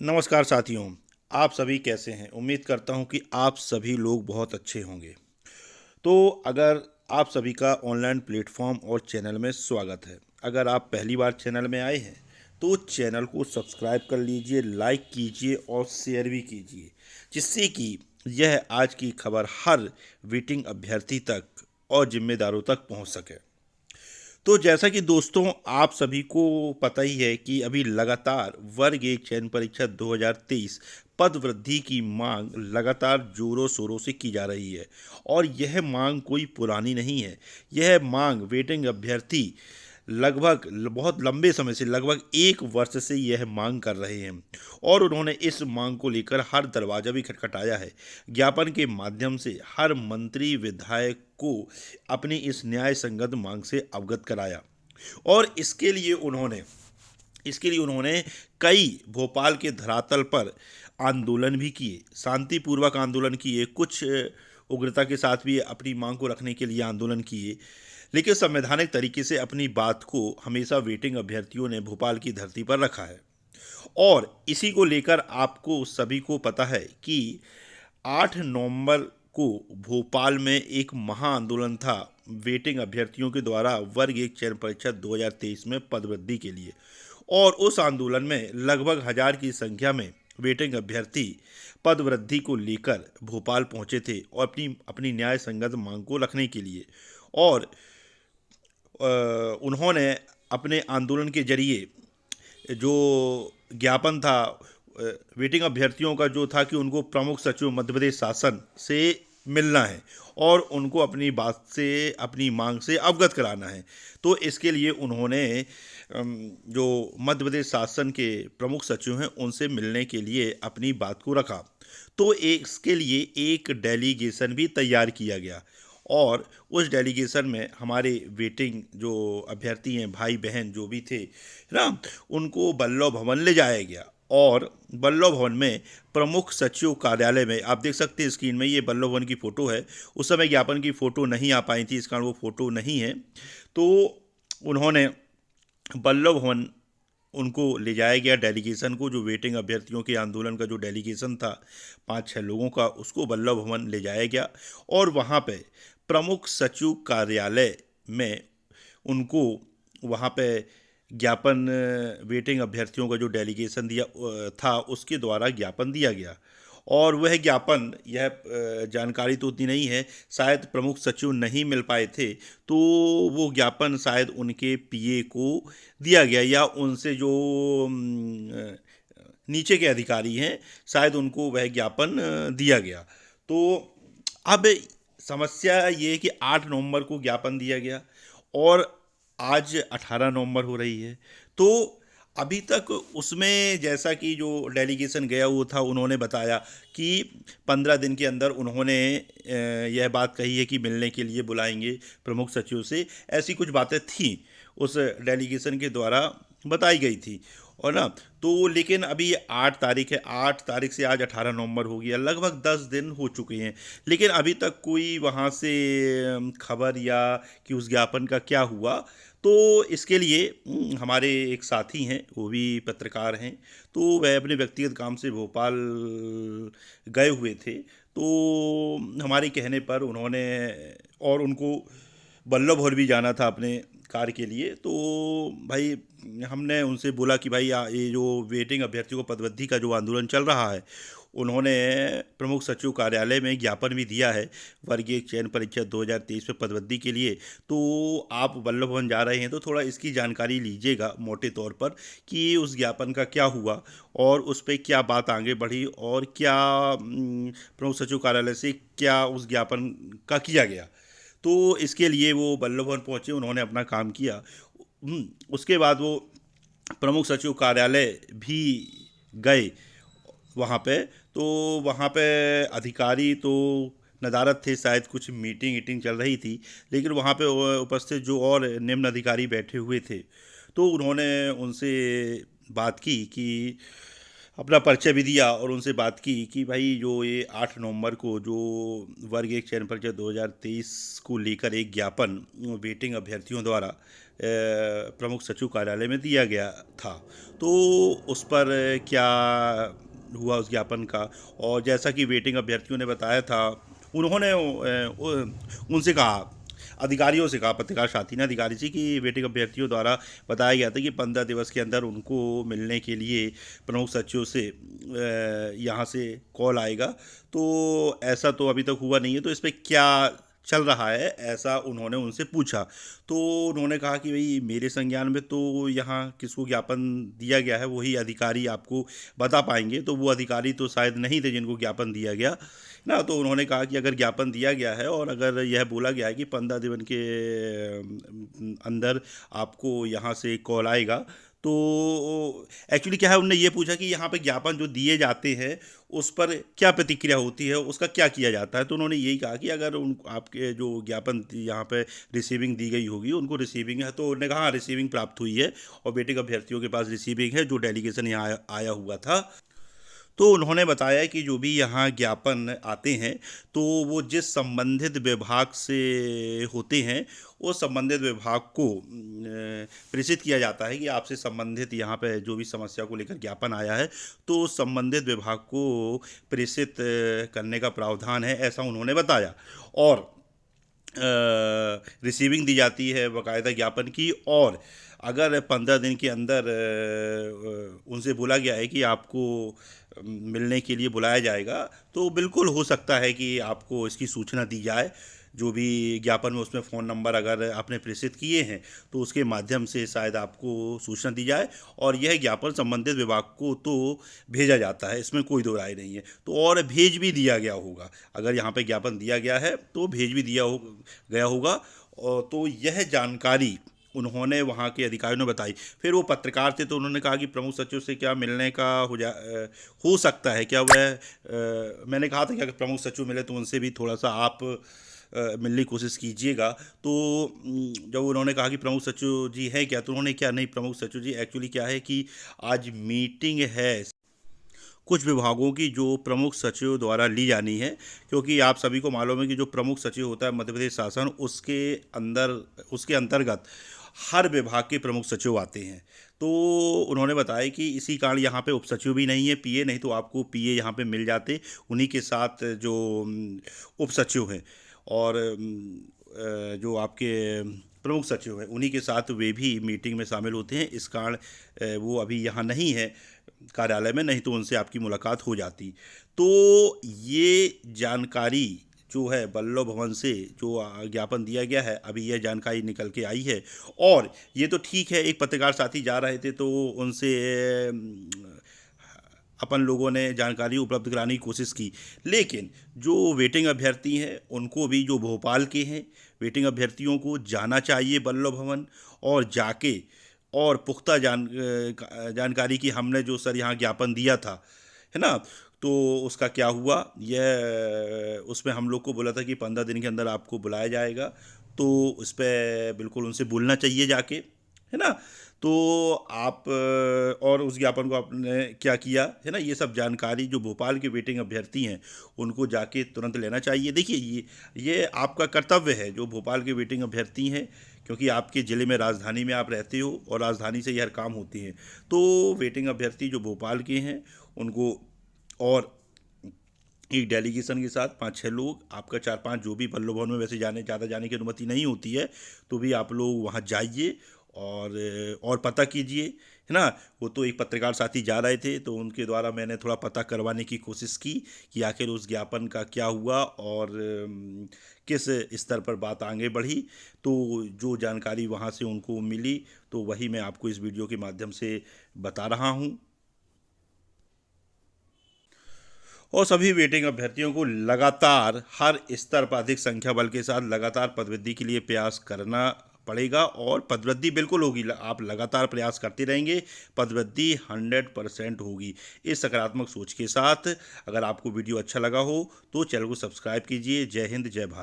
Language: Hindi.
नमस्कार साथियों। आप सभी कैसे हैं? उम्मीद करता हूं कि आप सभी लोग बहुत अच्छे होंगे। तो अगर आप सभी का ऑनलाइन प्लेटफॉर्म और चैनल में स्वागत है। अगर आप पहली बार चैनल में आए हैं तो चैनल को सब्सक्राइब कर लीजिए, लाइक कीजिए और शेयर भी कीजिए, जिससे कि यह आज की खबर हर वेटिंग अभ्यर्थी तक और जिम्मेदारों तक पहुंच सके। तो जैसा कि दोस्तों आप सभी को पता ही है कि अभी लगातार वर्ग एक चयन परीक्षा 2023 पद वृद्धि की मांग लगातार जोरों शोरों से की जा रही है। और यह मांग कोई पुरानी नहीं है। यह मांग वेटिंग अभ्यर्थी लगभग बहुत लंबे समय से, लगभग 1 वर्ष से यह मांग कर रहे हैं। और उन्होंने इस मांग को लेकर हर दरवाजा भी खटखटाया है। ज्ञापन के माध्यम से हर मंत्री विधायक को अपनी इस न्याय संगत मांग से अवगत कराया। और इसके लिए उन्होंने कई भोपाल के धरातल पर आंदोलन भी किए, शांतिपूर्वक आंदोलन किए, कुछ उग्रता के साथ भी अपनी मांग को रखने के लिए आंदोलन किए। लेकिन संवैधानिक तरीके से अपनी बात को हमेशा वेटिंग अभ्यर्थियों ने भोपाल की धरती पर रखा है। और इसी को लेकर आपको सभी को पता है कि 8 नवंबर को भोपाल में एक महा आंदोलन था वेटिंग अभ्यर्थियों के द्वारा वर्ग एक चयन परीक्षा 2023 में पदवृद्धि के लिए। और उस आंदोलन में लगभग 1000 की संख्या में वेटिंग अभ्यर्थी पदवृद्धि को लेकर भोपाल पहुंचे थे और अपनी अपनी न्याय संगत मांग को रखने के लिए। और उन्होंने अपने आंदोलन के जरिए जो ज्ञापन था वेटिंग अभ्यर्थियों का जो था कि उनको प्रमुख सचिव मध्य प्रदेश शासन से मिलना है और उनको अपनी बात से, अपनी मांग से अवगत कराना है। तो इसके लिए उन्होंने जो मध्य प्रदेश शासन के प्रमुख सचिव हैं उनसे मिलने के लिए अपनी बात को रखा। तो इसके लिए एक डेलीगेशन भी तैयार किया गया। और उस डेलीगेशन में हमारे वेटिंग जो अभ्यर्थी हैं, भाई बहन जो भी थे ना, उनको बल्लभ भवन ले जाया गया। और बल्लभ भवन में प्रमुख सचिव कार्यालय में आप देख सकते हैं स्क्रीन में, ये बल्लभ भवन की फ़ोटो है। उस समय ज्ञापन की फ़ोटो नहीं आ पाई थी, इस कारण वो फ़ोटो नहीं है। तो उन्होंने बल्लभ भवन उनको ले जाया गया, डेलीगेशन को, जो वेटिंग अभ्यर्थियों के आंदोलन का जो डेलीगेशन था 5-6 लोगों का, उसको बल्लभ भवन ले जाया गया। और वहाँ पे प्रमुख सचिव कार्यालय में उनको वहाँ पे ज्ञापन, वेटिंग अभ्यर्थियों का जो डेलीगेशन था उसके द्वारा ज्ञापन दिया गया। और वह ज्ञापन, यह जानकारी तो उतनी नहीं है, शायद प्रमुख सचिव नहीं मिल पाए थे, तो वो ज्ञापन शायद उनके पीए को दिया गया या उनसे जो नीचे के अधिकारी हैं शायद उनको वह ज्ञापन दिया गया। तो अब समस्या ये है कि 8 नवंबर को ज्ञापन दिया गया और आज 18 नवंबर हो रही है। तो अभी तक उसमें जैसा कि जो डेलीगेशन गया वो था, उन्होंने बताया कि 15 दिन के अंदर उन्होंने यह बात कही है कि मिलने के लिए बुलाएंगे प्रमुख सचिव से। ऐसी कुछ बातें थी उस डेलीगेशन के द्वारा बताई गई थी। और ना, तो लेकिन अभी 8 तारीख है, 8 तारीख से आज 18 नवंबर हो गया, लगभग 10 दिन हो चुके हैं। लेकिन अभी तक कोई वहाँ से खबर या कि उस ज्ञापन का क्या हुआ। तो इसके लिए हमारे एक साथी हैं, वो भी पत्रकार हैं, तो वह अपने व्यक्तिगत काम से भोपाल गए हुए थे। तो हमारे कहने पर उन्होंने, और उनको बल्लभ भवन भी जाना था अपने कार के लिए, तो भाई हमने उनसे बोला कि भाई ये जो वेटिंग अभ्यर्थियों को पदवृद्धि का जो आंदोलन चल रहा है, उन्होंने प्रमुख सचिव कार्यालय में ज्ञापन भी दिया है वर्गीय चयन परीक्षा 2023 में पदवृद्धि के लिए। तो आप बल्लभ भवन जा रहे हैं तो थोड़ा इसकी जानकारी लीजिएगा मोटे तौर पर कि उस ज्ञापन का क्या हुआ और उस पर क्या बात आगे बढ़ी और क्या प्रमुख सचिव कार्यालय से क्या उस ज्ञापन का किया गया। तो इसके लिए वो बल्लभ भवन पहुँचे, उन्होंने अपना काम किया। उसके बाद वो प्रमुख सचिव कार्यालय भी गए वहाँ पे। तो वहाँ पे अधिकारी तो नदारद थे, शायद कुछ मीटिंग ईटिंग चल रही थी। लेकिन वहाँ पे उपस्थित जो और निम्न अधिकारी बैठे हुए थे, तो उन्होंने उनसे बात की कि अपना परिचय भी दिया और उनसे बात की कि भाई जो ये 8 नवंबर को जो वर्ग एक चयन परीक्षा 2023 को लेकर एक ज्ञापन वेटिंग अभ्यर्थियों द्वारा प्रमुख सचिव कार्यालय में दिया गया था। तो उस पर क्या हुआ उस ज्ञापन का, और जैसा कि वेटिंग अभ्यर्थियों ने बताया था, उन्होंने उनसे कहा, अधिकारियों से कहा, पत्रकार साथी ने अधिकारी से, कि वेटिंग अभ्यर्थियों द्वारा बताया गया था कि 15 दिवस के अंदर उनको मिलने के लिए प्रमुख सचिव से यहाँ से कॉल आएगा। तो ऐसा तो अभी तक हुआ नहीं है, तो इस पर क्या चल रहा है, ऐसा उन्होंने उनसे पूछा। तो उन्होंने कहा कि भाई मेरे संज्ञान में तो यहाँ किसको ज्ञापन दिया गया है वही अधिकारी आपको बता पाएंगे। तो वो अधिकारी तो शायद नहीं थे जिनको ज्ञापन दिया गया ना। तो उन्होंने कहा कि अगर ज्ञापन दिया गया है और अगर यह बोला गया है कि 15 दिन के अंदर आपको यहाँ से कॉल आएगा, तो एक्चुअली क्या है, उन्होंने ये पूछा कि यहाँ पे ज्ञापन जो दिए जाते हैं उस पर क्या प्रतिक्रिया होती है, उसका क्या किया जाता है। तो उन्होंने यही कहा कि अगर उन आपके जो ज्ञापन यहाँ पे रिसीविंग दी गई होगी, उनको रिसीविंग है, तो उन्होंने कहा हाँ रिसीविंग प्राप्त हुई है और वेटिंग अभ्यर्थियों के पास रिसीविंग है जो डेलीगेशन यहाँ आया हुआ था। तो उन्होंने बताया कि जो भी यहाँ ज्ञापन आते हैं तो वो जिस संबंधित विभाग से होते हैं उस संबंधित विभाग को प्रेषित किया जाता है कि आपसे संबंधित यहाँ पे जो भी समस्या को लेकर ज्ञापन आया है तो उस संबंधित विभाग को प्रेषित करने का प्रावधान है, ऐसा उन्होंने बताया। और रिसीविंग दी जाती है बाकायदा ज्ञापन की, और अगर 15 दिन के अंदर उनसे बोला गया है कि आपको मिलने के लिए बुलाया जाएगा, तो बिल्कुल हो सकता है कि आपको इसकी सूचना दी जाए। जो भी ज्ञापन में उसमें फ़ोन नंबर अगर आपने प्रेषित किए हैं तो उसके माध्यम से शायद आपको सूचना दी जाए और यह ज्ञापन संबंधित विभाग को तो भेजा जाता है, इसमें कोई दो राय नहीं है। तो और भेज भी दिया गया होगा, अगर यहाँ पे ज्ञापन दिया गया है तो भेज भी गया होगा। और तो यह जानकारी उन्होंने वहाँ के अधिकारियों ने बताई। फिर वो पत्रकार थे तो उन्होंने कहा कि प्रमुख सचिव से क्या मिलने का हो सकता है क्या, वह मैंने कहा था कि अगर प्रमुख सचिव मिले तो उनसे भी थोड़ा सा आप मिलने की कोशिश कीजिएगा। तो जब उन्होंने कहा कि प्रमुख सचिव जी हैं क्या, तो उन्होंने क्या, नहीं प्रमुख सचिव जी एक्चुअली क्या है कि आज मीटिंग है कुछ विभागों की जो प्रमुख सचिव द्वारा ली जानी है, क्योंकि आप सभी को मालूम है कि जो प्रमुख सचिव होता है मध्य प्रदेश शासन, उसके अंतर्गत हर विभाग के प्रमुख सचिव आते हैं। तो उन्होंने बताया कि इसी कारण यहाँ पे उप सचिव भी नहीं है, पीए, नहीं तो आपको पीए यहाँ पे मिल जाते, उन्हीं के साथ जो उप सचिव हैं और जो आपके प्रमुख सचिव हैं उन्हीं के साथ वे भी मीटिंग में शामिल होते हैं। इस कारण वो अभी यहाँ नहीं है कार्यालय में, नहीं तो उनसे आपकी मुलाकात हो जाती। तो ये जानकारी जो है वल्लभ भवन से जो ज्ञापन दिया गया है, अभी यह जानकारी निकल के आई है। और ये तो ठीक है, एक पत्रकार साथी जा रहे थे तो उनसे अपन लोगों ने जानकारी उपलब्ध कराने की कोशिश की, लेकिन जो वेटिंग अभ्यर्थी हैं उनको भी, जो भोपाल के हैं वेटिंग अभ्यर्थियों को जाना चाहिए वल्लभ भवन और जाके और पुख्ता जानकारी की हमने जो सर यहाँ ज्ञापन दिया था, है ना, तो उसका क्या हुआ, यह उसमें हम लोग को बोला था कि 15 दिन के अंदर आपको बुलाया जाएगा। तो उस पर बिल्कुल उनसे बोलना चाहिए जाके, है ना। तो आप और उस ज्ञापन को आपने क्या किया, है ना, ये सब जानकारी जो भोपाल के वेटिंग अभ्यर्थी हैं उनको जाके तुरंत लेना चाहिए। देखिए ये आपका कर्तव्य है जो भोपाल के वेटिंग अभ्यर्थी हैं, क्योंकि आपके ज़िले में, राजधानी में आप रहते हो और राजधानी से ये हर काम होती हैं। तो वेटिंग अभ्यर्थी जो भोपाल के हैं उनको, और एक डेलीगेशन के साथ 5-6 लोग, आपका 4-5 जो भी वल्लभ भवन में, वैसे ज़्यादा जाने की अनुमति नहीं होती है, तो भी आप लोग वहाँ जाइए और पता कीजिए, है ना। वो तो एक पत्रकार साथी जा रहे थे तो उनके द्वारा मैंने थोड़ा पता करवाने की कोशिश की कि आखिर उस ज्ञापन का क्या हुआ और किस स्तर पर बात आगे बढ़ी। तो जो जानकारी वहाँ से उनको मिली तो वही मैं आपको इस वीडियो के माध्यम से बता रहा हूँ। और सभी वेटिंग अभ्यर्थियों को लगातार हर स्तर पर अधिक संख्या बल के साथ लगातार पदवृद्धि के लिए प्रयास करना पड़ेगा, और पदवृद्धि बिल्कुल होगी। आप लगातार प्रयास करते रहेंगे, पदवृद्धि 100% होगी। इस सकारात्मक सोच के साथ अगर आपको वीडियो अच्छा लगा हो तो चैनल को सब्सक्राइब कीजिए। जय हिंद, जय भारत।